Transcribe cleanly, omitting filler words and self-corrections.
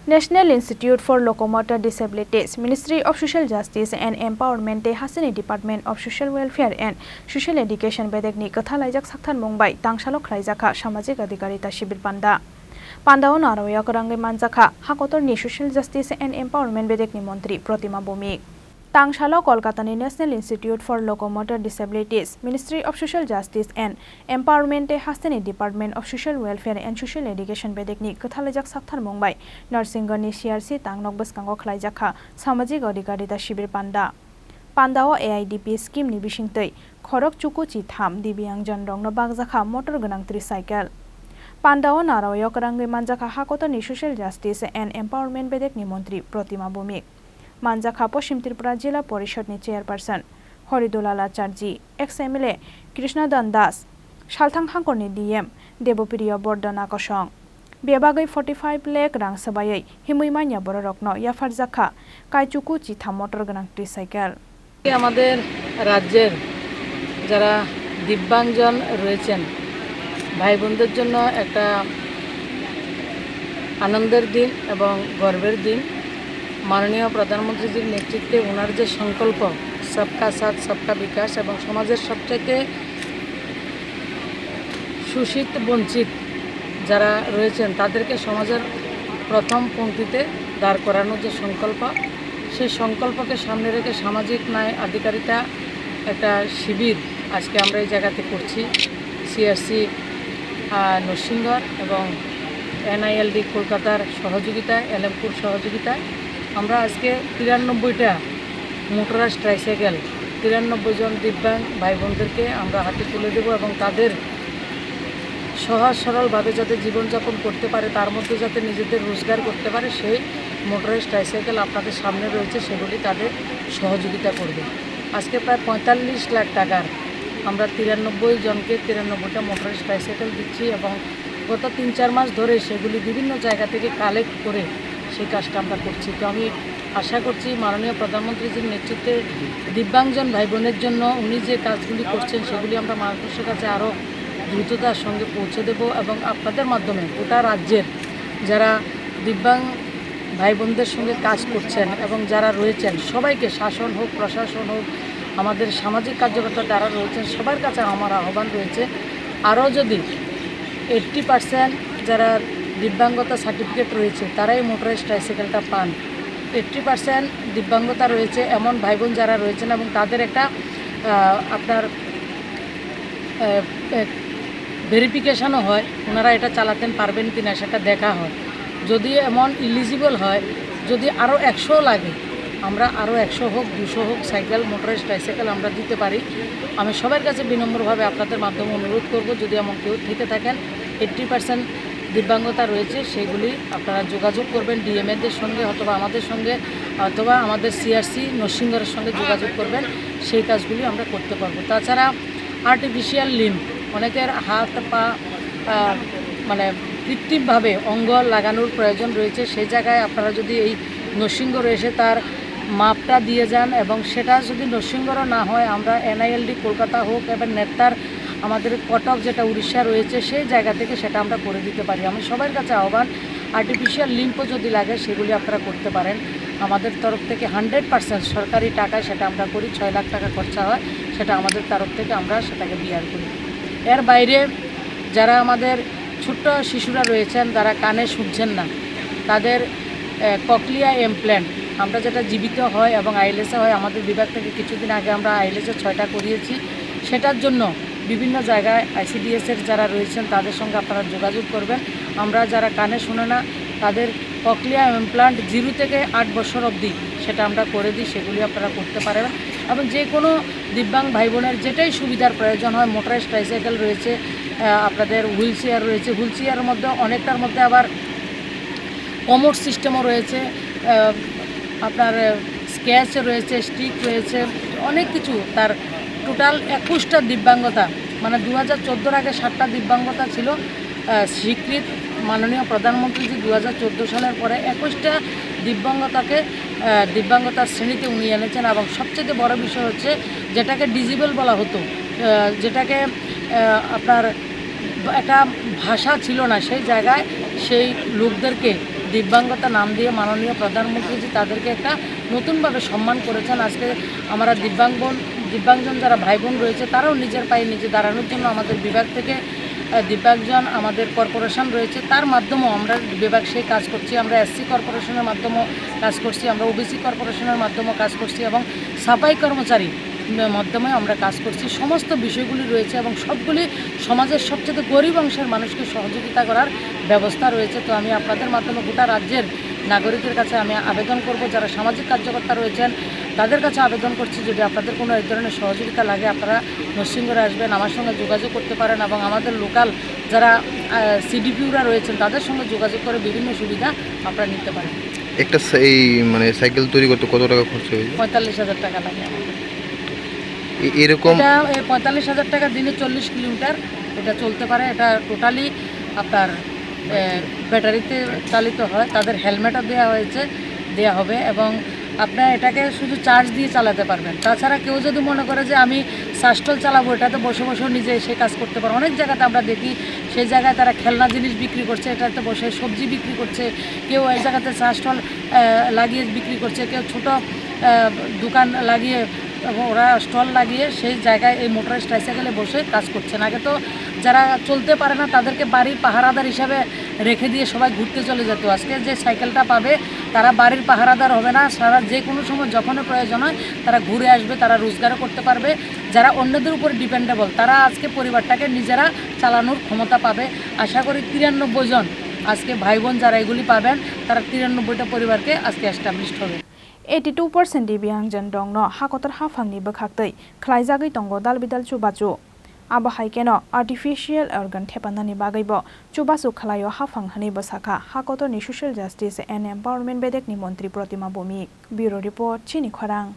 National Institute for Locomotor Disabilities, Ministry of Social Justice and Empowerment, Hasini Department of Social Welfare and Social Education bedekni kathalajak saktan mungbai tangshalo khlaijaka samajik adhikarita shibir panda. Pandao naroya Khorang Bakjakha hakotorni Social Justice and Empowerment bedekni Mantri Pratima Bhowmikni. Tangshalo Kolkatani National Institute for Locomotor Disabilities, Ministry of Social Justice and Empowerment, Hasini Department of Social Welfare and Social Education bedekni kathalajak saktan mungbai Narsinggani CRC tangnok baskango khlaijaka samajik adhikarita shibir panda. Pandao AIDP scheme ni bisingtei Khorang chukuchi tham Divyanjan Rokno Bakjakha motor Gwnang Tricycle. Pandao naroya Khorang Bakjakha hakotorni Social Justice and Empowerment bedekni Mantri Pratima Bhowmikni. Bakjakha Poshim Tripura Jila Porishod ni Chairperson Horidulala Charji, ex-MLA Krishna Das, Shalthang Hangkor ni DM Debopiriya Bordana Kosong. Bebagai 45 lakh rang sabayai himuimanya boro Rokno ya Bakjakha kaichuku chitha motor Gwnang Tricycle. আমাদের রাজ্যের যারা দিব্যাঙ্গজন রয়েছেন ভাই বোনদের জন্য একটা আনন্দের দিন এবং গর্বের দিন। মাননীয় প্রধানমন্ত্রীজির নেতৃত্বে ওনার যে সংকল্প সবকা সাথ সবকা বিকাশ এবং সমাজের সবচেয়ে শোষিত বঞ্চিত যারা রয়েছেন তাদেরকে সমাজের প্রথম পংক্তিতে দাঁড় করানোর যে সংকল্প সেই সংকল্পকে সামনে রেখে সামাজিক ন্যায় আধিকারিতা একটা শিবির আজকে আমরা এই জায়গাতে করছি। সিআরসি নরসিংগড় এবং NILD কলকাতার সহযোগিতায় এলএমপুর সহযোগিতায় আমরা আজকে 93টা মোটরাইজড ট্রাইসাইকেল 93 জন দিব্যাঙ্গ ভাই বোনদেরকে আমরা হাতে তুলে দেব এবং তাদের সহজ সরলভাবে যাতে জীবনযাপন করতে পারে তার মধ্যে যাতে নিজেদের রোজগার করতে পারে সেই মোটরাইজড ট্রাইসাইকেল আপনাদের সামনে রয়েছে, সেগুলি তাদের সহযোগিতা করবে। আজকে প্রায় 45 লাখ টাকার আমরা 93 জনকে 93টা মোটরাইজড ট্রাইসাইকেল দিচ্ছি এবং গত 3-4 মাস ধরে সেগুলি বিভিন্ন জায়গা থেকে কালেক্ট করে সেই কাজটা আমরা করছি। তো আমি আশা করছি মাননীয় প্রধানমন্ত্রীজির নেতৃত্বে দিব্যাঙ্গজন ভাই বোনের জন্য উনি যে কাজগুলি করছেন সেগুলি আমরা মানুষের কাছে আরও দ্রুততার সঙ্গে পৌঁছে দেব এবং আপনাদের মাধ্যমে গোটা রাজ্যের যারা দিব্যাঙ্গ ভাই বোনদের সঙ্গে কাজ করছেন এবং যারা রয়েছেন সবাইকে, শাসন হোক প্রশাসন হোক আমাদের সামাজিক কার্যকর্তা যারা রয়েছেন সবার কাছে আমার আহ্বান রয়েছে আরও যদি 80% যারা দিব্যাঙ্গতা সার্টিফিকেট রয়েছে তারাই মোটরাইজড ট্রাইসাইকেলটা পান। 80% দিব্যাঙ্গতা রয়েছে এমন ভাই বোন যারা রয়েছেন এবং তাদের একটা আপনার ভেরিফিকেশানও হয় ওনারা এটা চালাতেন পারবেন কিনা সেটা দেখা হয়। যদি এমন ইলিজিবল হয় যদি আরও 100 লাগে আমরা আরও 100 হোক 200 হোক সাইকেল মোটরাইজড ট্রাইসাইকেল আমরা দিতে পারি। আমি সবার কাছে বিনম্রভাবে আপনাদের মাধ্যমে অনুরোধ করব যদি এমন কেউ থেকে থাকেন 80% দিব্যাঙ্গতা রয়েছে সেগুলি আপনারা যোগাযোগ করবেন ডিএমএদের সঙ্গে অথবা আমাদের সঙ্গে অথবা আমাদের সিআরসি নরসিংগড়ের সঙ্গে যোগাযোগ করবেন, সেই কাজগুলি আমরা করতে পারবো। তাছাড়া আর্টিফিশিয়াল লিম্ব অনেকের হাত পা মানে কৃত্রিমভাবে অঙ্গ লাগানোর প্রয়োজন রয়েছে, সেই জায়গায় আপনারা যদি এই নরসিংগড়ে এসে তার মাপটা দিয়ে যান এবং সেটা যদি নরসিংগড়ও না হয় আমরা NILD কলকাতা হোক এবং নেতার আমাদের কটক যেটা উড়িষ্যা রয়েছে সেই জায়গা থেকে সেটা আমরা করে দিতে পারি। আমি সবার কাছে আহ্বান আর্টিফিশিয়াল লিম্বও যদি লাগে সেগুলি আপনারা করতে পারেন। আমাদের তরফ থেকে 100% সরকারি টাকায় সেটা আমরা করি, 6 লাখ টাকা খরচা হয় সেটা আমাদের তরফ থেকে আমরা সেটাকে বিয়ার করি। এর বাইরে যারা আমাদের ছোট্ট শিশুরা রয়েছেন যারা কানে শুনছেন না তাদের ককলিয়া ইমপ্ল্যান্ট আমরা যেটা জীবিত হয় এবং আইএলএসে হয় আমাদের বিভাগ থেকে কিছুদিন আগে আমরা আইএলএসে 6টা করিয়েছি। সেটার জন্য বিভিন্ন জায়গায় ICDS-এর যারা রয়েছেন তাদের সঙ্গে আপনারা যোগাযোগ করবেন। আমরা যারা কানে শোনে না তাদের ককলিয়া ইমপ্ল্যান্ট 0 থেকে 8 বছর অবধি সেটা আমরা করে দিই, সেগুলি আপনারা করতে পারেন। এবং যে কোনো দিব্যাঙ্গ ভাই বোনের যেটাই সুবিধার প্রয়োজন হয় মোটরাইজড ট্রাইসাইকেল রয়েছে, আপনাদের হুইল চেয়ার রয়েছে, হুইল চেয়ারের মধ্যে অনেকটার মধ্যে আবার কমোড সিস্টেমও রয়েছে, আপনার স্কেচ রয়েছে, স্টিক রয়েছে, অনেক কিছু। তার টোটাল 21টা দিব্যাঙ্গতা মানে 2014 আগে 7টা দিব্যাঙ্গতা ছিল স্বীকৃত। মাননীয় প্রধানমন্ত্রীজি 2014 সালের পরে 21টা দিব্যাঙ্গতার শ্রেণীতে উনি এনেছেন এবং সবচেয়ে বড় বিষয় হচ্ছে যেটাকে ডিজেবল বলা হতো, যেটাকে আপনার একটা ভাষা ছিল না সেই জায়গায় সেই লোকদেরকে দিব্যাঙ্গতা নাম দিয়ে মাননীয় প্রধানমন্ত্রীজি তাদেরকে একটা নতুনভাবে সম্মান করেছেন। আজকে আমরা দিব্যাঙ্গজন যারা ভাই বোন রয়েছে তারাও নিজের পায়ে নিজে দাঁড়ানোর জন্য আমাদের বিভাগ থেকে দিব্যাঙ্গজন আমাদের কর্পোরেশন রয়েছে তার মাধ্যমেও আমরা বিভাগ সেই কাজ করছি। আমরা এসসি কর্পোরেশনের মাধ্যমেও কাজ করছি, আমরা ওবিসি কর্পোরেশনের মাধ্যমেও কাজ করছি এবং সাফাই কর্মচারী মাধ্যমে আমরা কাজ করছি। সমস্ত বিষয়গুলি রয়েছে এবং সবগুলি সমাজের সবচেয়ে গরিব অংশের মানুষকে সহযোগিতা করার ব্যবস্থা রয়েছে। তো আমি আপনাদের মাধ্যমে গোটা রাজ্যের নাগরিকের কাছে আমি আবেদন করব, যারা সামাজিক কার্যকর্তা রয়েছেন তাদের কাছে আবেদন করছি, যদি আপনাদের কোনো এই ধরনের সহযোগিতা লাগে আপনারা নরসিংগড়ে আসবেন, আমার সঙ্গে যোগাযোগ করতে পারেন এবং আমাদের লোকাল যারা সিডিপিউরা রয়েছেন তাদের সঙ্গে যোগাযোগ করে বিভিন্ন সুবিধা আপনারা নিতে পারেন। একটা এই মানে সাইকেল তৈরি করতে কত টাকা খরচ হয়েছে? 45,000 টাকা লাগে আমাদের। এরকম এটা 45,000 টাকা দিনে 40 কিলোমিটার এটা চলতে পারে। এটা টোটালি আপনার ব্যাটারিতে চালিত হয়, তাদের হেলমেটও দেওয়া হবে এবং আপনার এটাকে শুধু চার্জ দিয়ে চালাতে পারবেন। তাছাড়া কেউ যদি মনে করে যে আমি সাস্টল চালাবো, এটাতে বসে বসেও নিজে সে কাজ করতে পারে। অনেক জায়গাতে আমরা দেখি সেই জায়গায় তারা খেলনা জিনিস বিক্রি করছে, এটাতে বসে সবজি বিক্রি করছে, কেউ এই জায়গাতে সাস্টল লাগিয়ে বিক্রি করছে, কেউ ছোট দোকান লাগিয়ে ওরা স্টল লাগিয়ে সেই জায়গায় এই মোটর ট্রাইসাইকেলে বসে কাজ করছেন। আগে তো যারা চলতে পারে না তাদেরকে বাড়ির পাহারাদার হিসাবে রেখে দিয়ে সবাই ঘুরতে চলে যেত। আজকে যে সাইকেলটা পাবে তারা বাড়ির পাহারাদার হবে না, সারা যে কোনো সময় যখন প্রয়োজন হয় তারা ঘুরে আসবে, তারা রোজগারও করতে পারবে। যারা অন্যদের উপর ডিপেন্ডেবল তারা আজকে পরিবারটাকে নিজেরা চালানোর ক্ষমতা পাবে। আশা করি 93 জন আজকে ভাই বোন যারা এগুলি পাবেন তারা 93টা পরিবারকে আজকে এস্টাবলিশড হবে। 82% Divyanjan dong no hakotor hafangni bokhaktei khlaijagui tongo dalbidal chubachu abo haikeno artificial organ thepanani bagaibo chubachu khlaio hafang hani bosakha hakotor ni social justice and empowerment bedek ni Mantri Pratima Bhowmikni bureau report Chini Khorang।